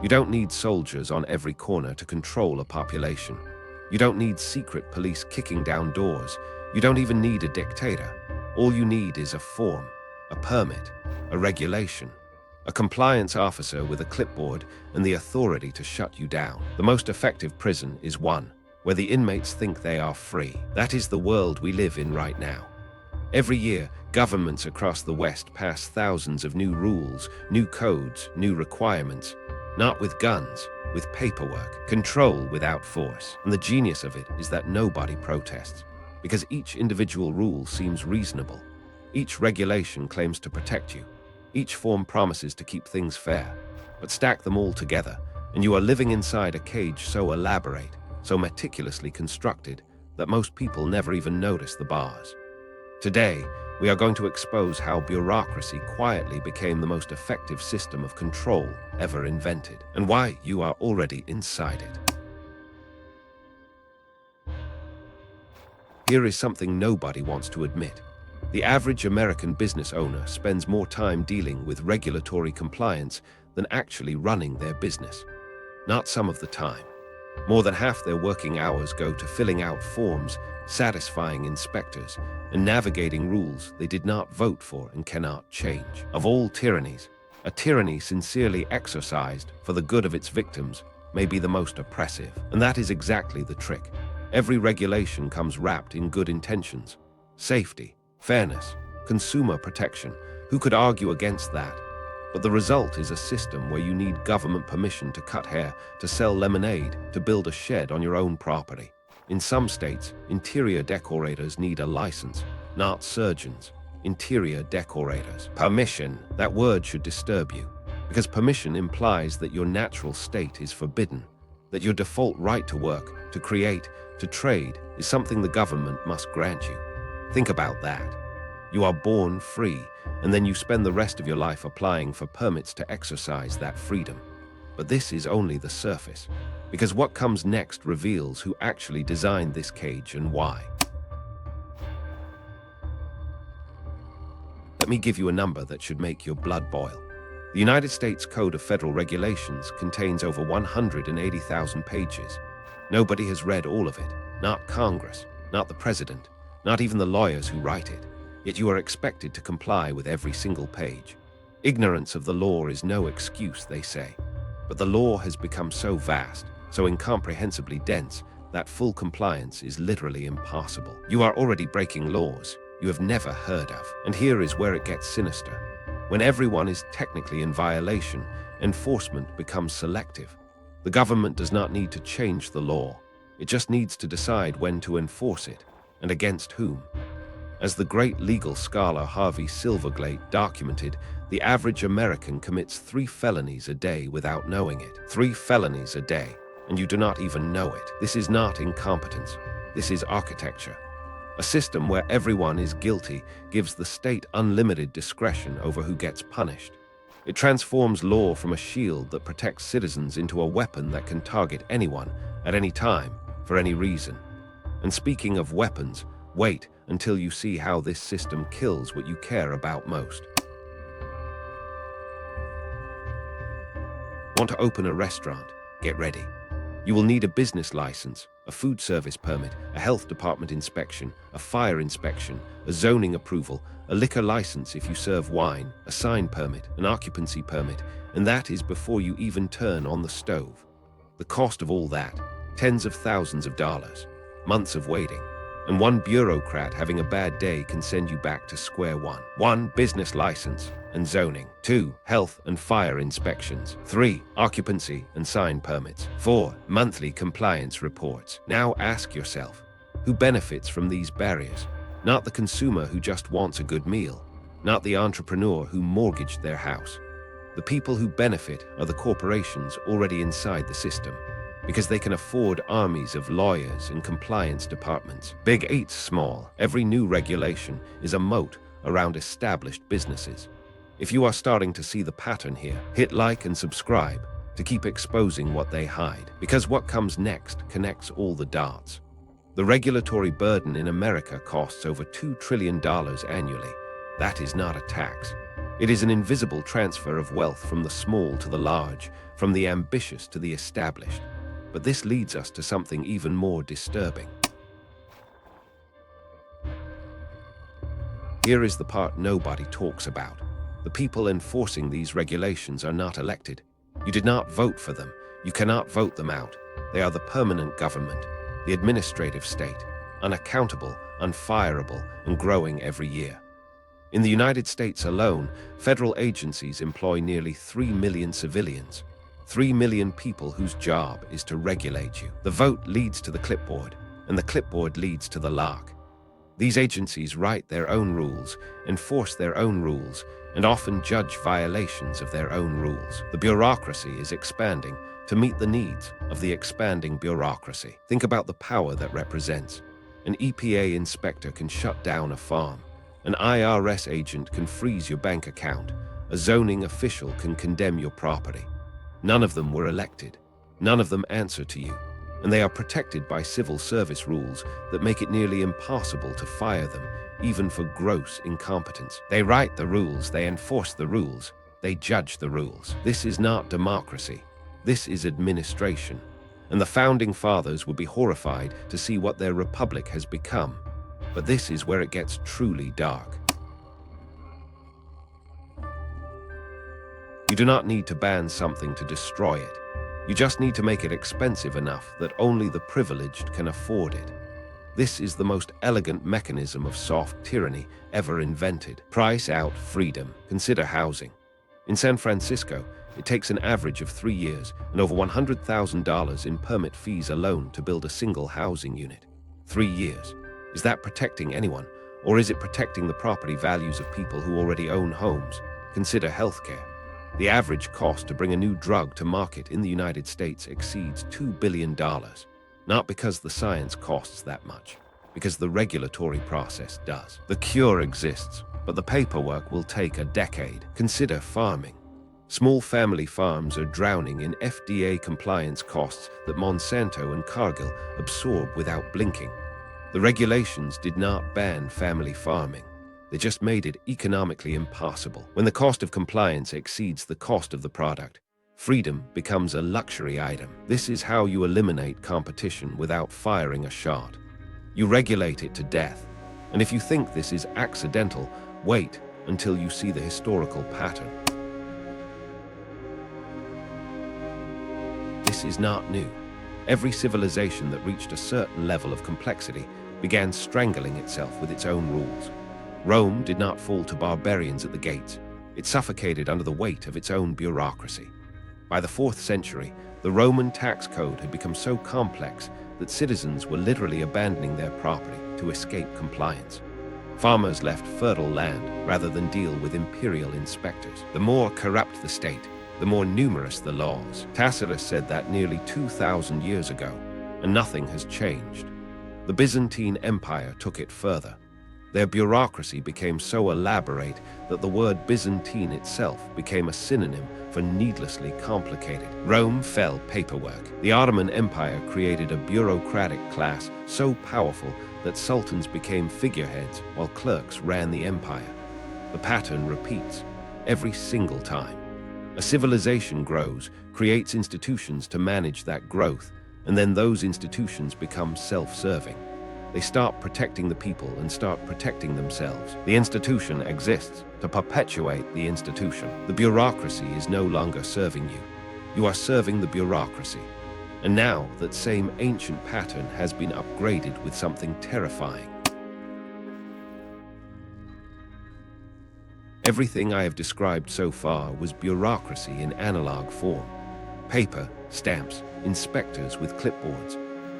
You don't need soldiers on every corner to control a population. You don't need secret police kicking down doors. You don't even need a dictator. All you need is a form, a permit, a regulation, a compliance officer with a clipboard and the authority to shut you down. The most effective prison is one where the inmates think they are free. That is the world we live in right now. Every year, governments across the West pass thousands of new rules, new codes, new requirements, not with guns, with paperwork, control without force. And the genius of it is that nobody protests, because each individual rule seems reasonable. Each regulation claims to protect you. Each form promises to keep things fair. But stack them all together, and you are living inside a cage so elaborate, so meticulously constructed, that most people never even notice the bars. Today, we are going to expose how bureaucracy quietly became the most effective system of control ever invented, and why you are already inside it. Here is something nobody wants to admit. The average American business owner spends more time dealing with regulatory compliance than actually running their business. Not some of the time. More than half their working hours go to filling out forms, satisfying inspectors, and navigating rules they did not vote for and cannot change. Of all tyrannies, a tyranny sincerely exercised for the good of its victims may be the most oppressive. And that is exactly the trick. Every regulation comes wrapped in good intentions. Safety, fairness, consumer protection. Who could argue against that? But the result is a system where you need government permission to cut hair, to sell lemonade, to build a shed on your own property. In some states, interior decorators need a license, not surgeons. Interior decorators. Permission, that word should disturb you, because permission implies that your natural state is forbidden, that your default right to work, to create, to trade is something the government must grant you. Think about that. You are born free, and then you spend the rest of your life applying for permits to exercise that freedom. But this is only the surface, because what comes next reveals who actually designed this cage and why. Let me give you a number that should make your blood boil. The United States Code of Federal Regulations contains over 180,000 pages. Nobody has read all of it, not Congress, not the president, not even the lawyers who write it. Yet you are expected to comply with every single page. Ignorance of the law is no excuse, they say. But the law has become so vast, so incomprehensibly dense, that full compliance is literally impossible. You are already breaking laws you have never heard of. And here is where it gets sinister. When everyone is technically in violation, enforcement becomes selective. The government does not need to change the law. It just needs to decide when to enforce it, and against whom. As the great legal scholar Harvey Silverglate documented, the average American commits 3 felonies a day without knowing it. 3 felonies a day, and you do not even know it. This is not incompetence. This is architecture. A system where everyone is guilty gives the state unlimited discretion over who gets punished. It transforms law from a shield that protects citizens into a weapon that can target anyone, at any time, for any reason. And speaking of weapons, wait until you see how this system kills what you care about most. Want to open a restaurant? Get ready. You will need a business license, a food service permit, a health department inspection, a fire inspection, a zoning approval, a liquor license if you serve wine, a sign permit, an occupancy permit, and that is before you even turn on the stove. The cost of all that, tens of thousands of dollars, months of waiting. And one bureaucrat having a bad day can send you back to square one. 1, business license and zoning. 2, health and fire inspections. 3, occupancy and sign permits. 4, monthly compliance reports. Now ask yourself, who benefits from these barriers? Not the consumer who just wants a good meal, not the entrepreneur who mortgaged their house. The people who benefit are the corporations already inside the system, because they can afford armies of lawyers and compliance departments. Big eats small. Every new regulation is a moat around established businesses. If you are starting to see the pattern here, hit like and subscribe to keep exposing what they hide, because what comes next connects all the dots. The regulatory burden in America costs over $2 trillion annually. That is not a tax. It is an invisible transfer of wealth from the small to the large, from the ambitious to the established. But this leads us to something even more disturbing. Here is the part nobody talks about. The people enforcing these regulations are not elected. You did not vote for them. You cannot vote them out. They are the permanent government, the administrative state, unaccountable, unfireable, and growing every year. In the United States alone, federal agencies employ nearly 3 million civilians, 3 million people whose job is to regulate you. The vote leads to the clipboard, and the clipboard leads to the lark. These agencies write their own rules, enforce their own rules, and often judge violations of their own rules. The bureaucracy is expanding to meet the needs of the expanding bureaucracy. Think about the power that represents. An EPA inspector can shut down a farm. An IRS agent can freeze your bank account. A zoning official can condemn your property. None of them were elected. None of them answer to you. And they are protected by civil service rules that make it nearly impossible to fire them, even for gross incompetence. They write the rules, they enforce the rules, they judge the rules. This is not democracy. This is administration. And the founding fathers would be horrified to see what their republic has become. But this is where it gets truly dark. You do not need to ban something to destroy it. You just need to make it expensive enough that only the privileged can afford it. This is the most elegant mechanism of soft tyranny ever invented. Price out freedom. Consider housing. In San Francisco, it takes an average of 3 years and over $100,000 in permit fees alone to build a single housing unit. 3 years. Is that protecting anyone, or is it protecting the property values of people who already own homes? Consider healthcare. The average cost to bring a new drug to market in the United States exceeds $2 billion. Not because the science costs that much, because the regulatory process does. The cure exists, but the paperwork will take a decade. Consider farming. Small family farms are drowning in FDA compliance costs that Monsanto and Cargill absorb without blinking. The regulations did not ban family farming. They just made it economically impossible. When the cost of compliance exceeds the cost of the product, freedom becomes a luxury item. This is how you eliminate competition without firing a shot. You regulate it to death. And if you think this is accidental, wait until you see the historical pattern. This is not new. Every civilization that reached a certain level of complexity began strangling itself with its own rules. Rome did not fall to barbarians at the gates. It suffocated under the weight of its own bureaucracy. By the 4th century, the Roman tax code had become so complex that citizens were literally abandoning their property to escape compliance. Farmers left fertile land rather than deal with imperial inspectors. The more corrupt the state, the more numerous the laws. Tacitus said that nearly 2,000 years ago, and nothing has changed. The Byzantine Empire took it further. Their bureaucracy became so elaborate that the word Byzantine itself became a synonym for needlessly complicated. Rome fell paperwork. The Ottoman Empire created a bureaucratic class so powerful that sultans became figureheads while clerks ran the empire. The pattern repeats every single time. A civilization grows, creates institutions to manage that growth, and then those institutions become self-serving. They stop protecting the people and start protecting themselves. The institution exists to perpetuate the institution. The bureaucracy is no longer serving you. You are serving the bureaucracy. And now that same ancient pattern has been upgraded with something terrifying. Everything I have described so far was bureaucracy in analog form. Paper, stamps, inspectors with clipboards.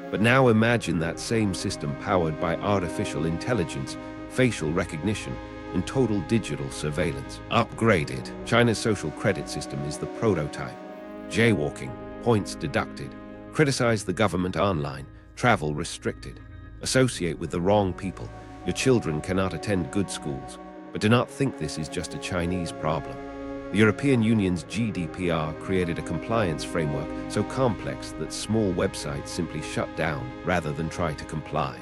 But now imagine that same system powered by artificial intelligence, facial recognition, and total digital surveillance. Upgraded. China's social credit system is the prototype. Jaywalking, points deducted. Criticize the government online, travel restricted. Associate with the wrong people. Your children cannot attend good schools. But do not think this is just a Chinese problem. The European Union's GDPR created a compliance framework so complex that small websites simply shut down rather than try to comply.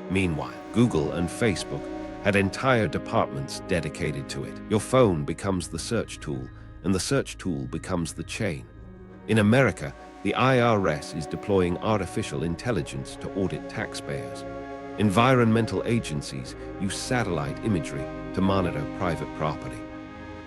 Meanwhile, Google and Facebook had entire departments dedicated to it. Your phone becomes the search tool, and the search tool becomes the chain. In America, the IRS is deploying artificial intelligence to audit taxpayers. Environmental agencies use satellite imagery to monitor private property.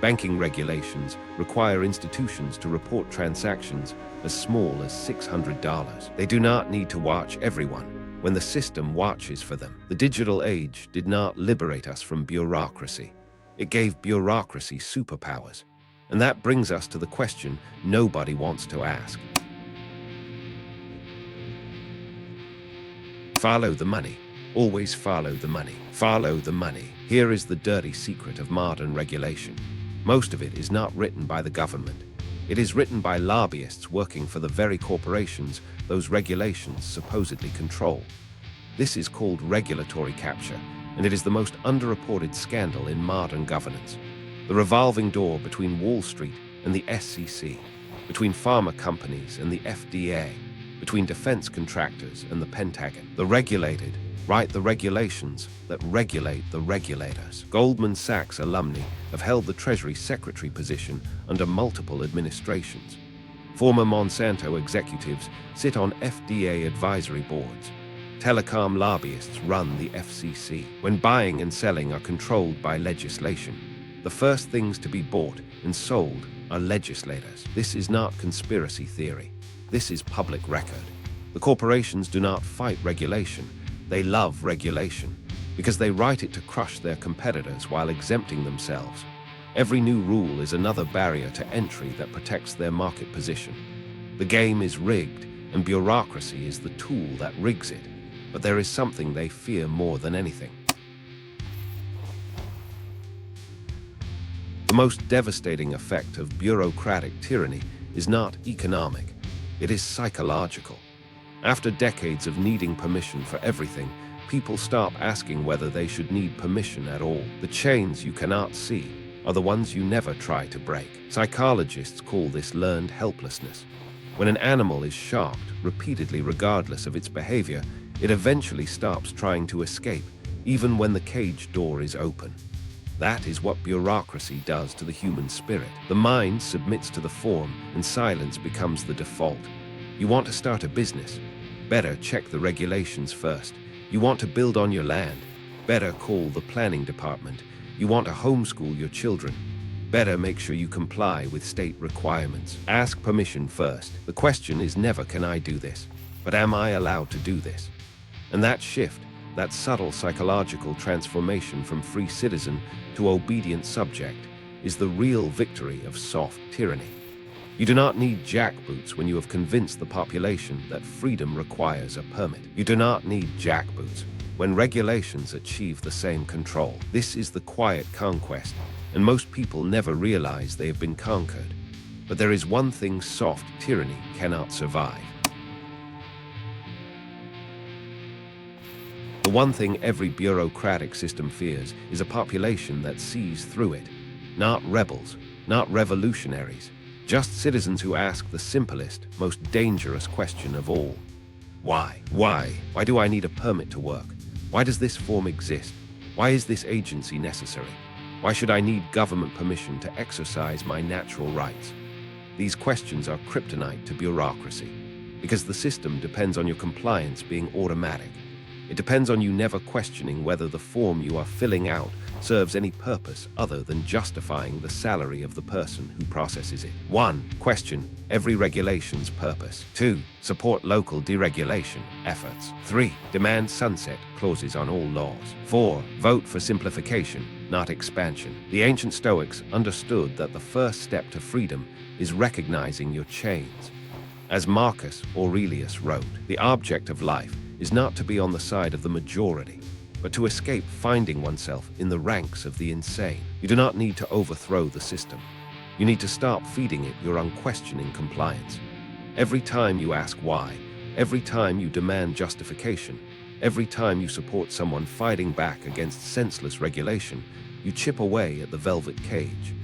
Banking regulations require institutions to report transactions as small as $600. They do not need to watch everyone when the system watches for them. The digital age did not liberate us from bureaucracy. It gave bureaucracy superpowers. And that brings us to the question nobody wants to ask. Follow the money. Always follow the money. Follow the money. Here is the dirty secret of modern regulation. Most of it is not written by the government. It is written by lobbyists working for the very corporations those regulations supposedly control. This is called regulatory capture, and it is the most underreported scandal in modern governance. The revolving door between Wall Street and the SEC, between pharma companies and the FDA, between defense contractors and the Pentagon. The regulated write the regulations that regulate the regulators. Goldman Sachs alumni have held the Treasury Secretary position under multiple administrations. Former Monsanto executives sit on FDA advisory boards. Telecom lobbyists run the FCC. When buying and selling are controlled by legislation, the first things to be bought and sold are legislators. This is not conspiracy theory. This is public record. The corporations do not fight regulation. They love regulation because they write it to crush their competitors while exempting themselves. Every new rule is another barrier to entry that protects their market position. The game is rigged, and bureaucracy is the tool that rigs it. But there is something they fear more than anything. The most devastating effect of bureaucratic tyranny is not economic. It is psychological. After decades of needing permission for everything, people stop asking whether they should need permission at all. The chains you cannot see are the ones you never try to break. Psychologists call this learned helplessness. When an animal is shocked repeatedly regardless of its behavior, it eventually stops trying to escape, even when the cage door is open. That is what bureaucracy does to the human spirit. The mind submits to the form, and silence becomes the default. You want to start a business? Better check the regulations first. You want to build on your land? Better call the planning department. You want to homeschool your children? Better make sure you comply with state requirements. Ask permission first. The question is never, can I do this? But am I allowed to do this? And that shift, that subtle psychological transformation from free citizen to obedient subject, is the real victory of soft tyranny. You do not need jackboots when you have convinced the population that freedom requires a permit. You do not need jackboots when regulations achieve the same control. This is the quiet conquest, and most people never realize they have been conquered. But there is one thing soft tyranny cannot survive. The one thing every bureaucratic system fears is a population that sees through it. Not rebels, not revolutionaries, just citizens who ask the simplest, most dangerous question of all. Why? Why? Why do I need a permit to work? Why does this form exist? Why is this agency necessary? Why should I need government permission to exercise my natural rights? These questions are kryptonite to bureaucracy, because the system depends on your compliance being automatic. It depends on you never questioning whether the form you are filling out serves any purpose other than justifying the salary of the person who processes it. 1. Question every regulation's purpose. 2. Support local deregulation efforts. 3. Demand sunset clauses on all laws. 4. Vote for simplification, not expansion. The ancient Stoics understood that the first step to freedom is recognizing your chains. As Marcus Aurelius wrote, the object of life is not to be on the side of the majority, but to escape finding oneself in the ranks of the insane. You do not need to overthrow the system. You need to stop feeding it your unquestioning compliance. Every time you ask why, every time you demand justification, every time you support someone fighting back against senseless regulation, you chip away at the velvet cage.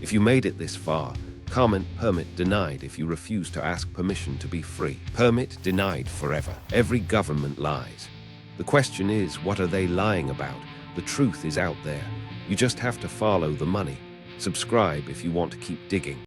If you made it this far, comment permit denied if you refuse to ask permission to be free. Permit denied forever. Every government lies. The question is, what are they lying about? The truth is out there. You just have to follow the money. Subscribe if you want to keep digging.